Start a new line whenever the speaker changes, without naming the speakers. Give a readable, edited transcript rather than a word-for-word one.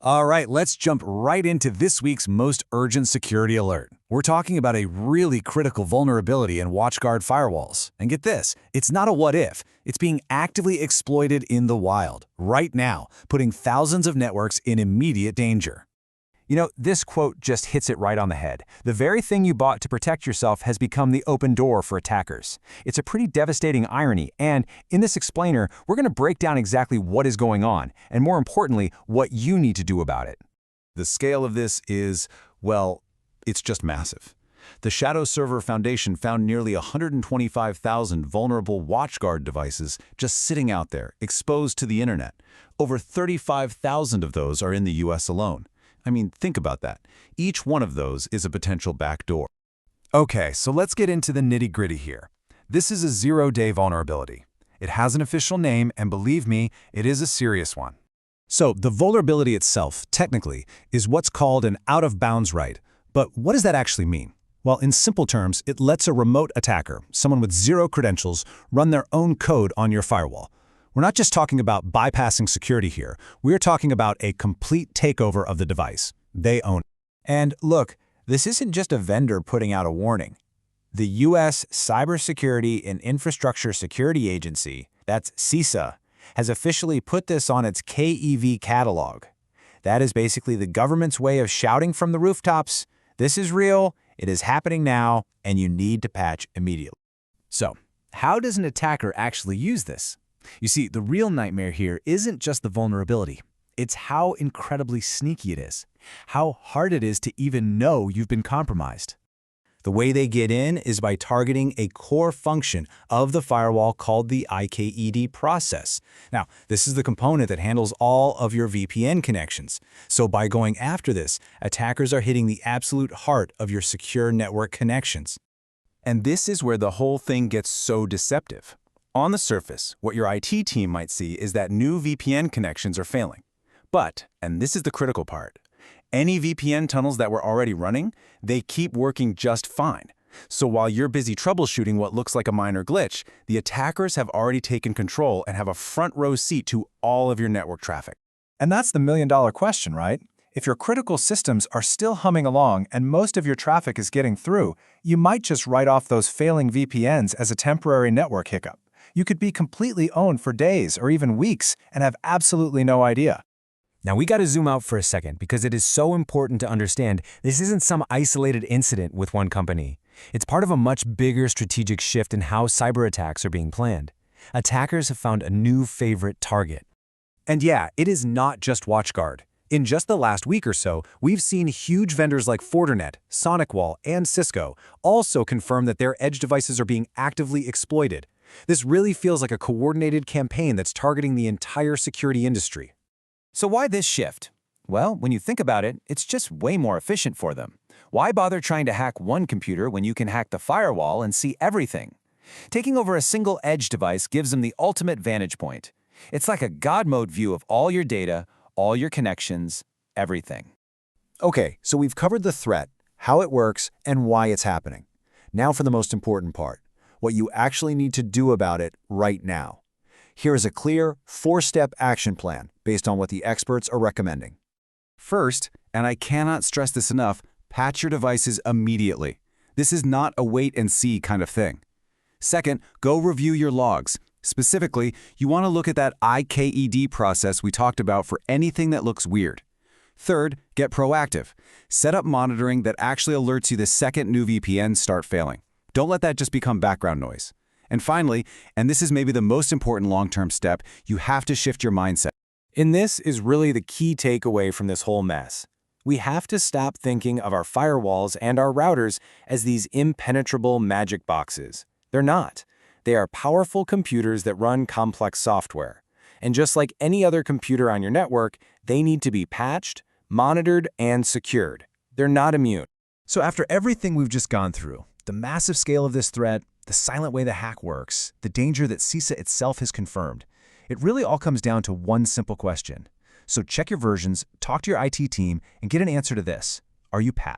All right, let's jump right into this week's most urgent security alert. We're talking about a really critical vulnerability in WatchGuard firewalls. And get this, it's not a what if, it's being actively exploited in the wild, right now, putting thousands of networks in immediate danger.
You know, this quote just hits it right on the head. The very thing you bought to protect yourself has become the open door for attackers. It's a pretty devastating irony, and in this explainer, we're going to break down exactly what is going on, and more importantly, what you need to do about it.
The scale of this is, well, it's just massive. The Shadowserver Foundation found nearly 125,000 vulnerable WatchGuard devices just sitting out there, exposed to the internet. Over 35,000 of those are in the US alone. I mean, think about that. Each one of those is a potential backdoor.
Okay, so let's get into the nitty-gritty here. This is a zero-day vulnerability. It has an official name, and believe me, it is a serious one.
So the vulnerability itself, technically, is what's called an out-of-bounds write. But what does that actually mean? Well, in simple terms, it lets a remote attacker, someone with zero credentials, run their own code on your firewall. We're not just talking about bypassing security here. We're talking about a complete takeover of the device. They own it.
And look, this isn't just a vendor putting out a warning. The U.S. Cybersecurity and Infrastructure Security Agency, that's CISA, has officially put this on its KEV catalog. That is basically the government's way of shouting from the rooftops, this is real, it is happening now, and you need to patch immediately.
So, how does an attacker actually use this? You see, the real nightmare here isn't just the vulnerability. It's how incredibly sneaky it is, how hard it is to even know you've been compromised. The way they get in is by targeting a core function of the firewall called the IKED process. Now, this is the component that handles all of your VPN connections. So by going after this, attackers are hitting the absolute heart of your secure network connections.
And this is where the whole thing gets so deceptive. On the surface, what your IT team might see is that new VPN connections are failing. But, and this is the critical part, any VPN tunnels that were already running, they keep working just fine. So while you're busy troubleshooting what looks like a minor glitch, the attackers have already taken control and have a front row seat to all of your network traffic.
And that's the million-dollar question, right? If your critical systems are still humming along and most of your traffic is getting through, you might just write off those failing VPNs as a temporary network hiccup. You could be completely owned for days or even weeks and have absolutely no idea.
Now we got to zoom out for a second because it is so important to understand this isn't some isolated incident with one company. It's part of a much bigger strategic shift in how cyber attacks are being planned. Attackers have found a new favorite target.
And yeah, it is not just WatchGuard. In just the last week or so, we've seen huge vendors like Fortinet, SonicWall, and Cisco also confirm that their edge devices are being actively exploited. This really feels like a coordinated campaign that's targeting the entire security industry.
So why this shift? Well, when you think about it, it's just way more efficient for them. Why bother trying to hack one computer when you can hack the firewall and see everything? Taking over a single edge device gives them the ultimate vantage point. It's like a God mode view of all your data, all your connections, everything.
Okay, so we've covered the threat, how it works, and why it's happening. Now for the most important part, what you actually need to do about it right now. Here is a clear, 4-step action plan based on what the experts are recommending. First, and I cannot stress this enough, patch your devices immediately. This is not a wait-and-see kind of thing. Second, go review your logs. Specifically, you want to look at that IKED process we talked about for anything that looks weird. Third, get proactive. Set up monitoring that actually alerts you the second new VPNs start failing. Don't let that just become background noise. And finally, and this is maybe the most important long-term step, you have to shift your mindset.
And this is really the key takeaway from this whole mess. We have to stop thinking of our firewalls and our routers as these impenetrable magic boxes. They're not. They are powerful computers that run complex software. And just like any other computer on your network, they need to be patched, monitored, and secured. They're not immune.
So after everything we've just gone through, the massive scale of this threat, the silent way the hack works, the danger that CISA itself has confirmed, it really all comes down to one simple question. So check your versions, talk to your IT team, and get an answer to this. Are you patched?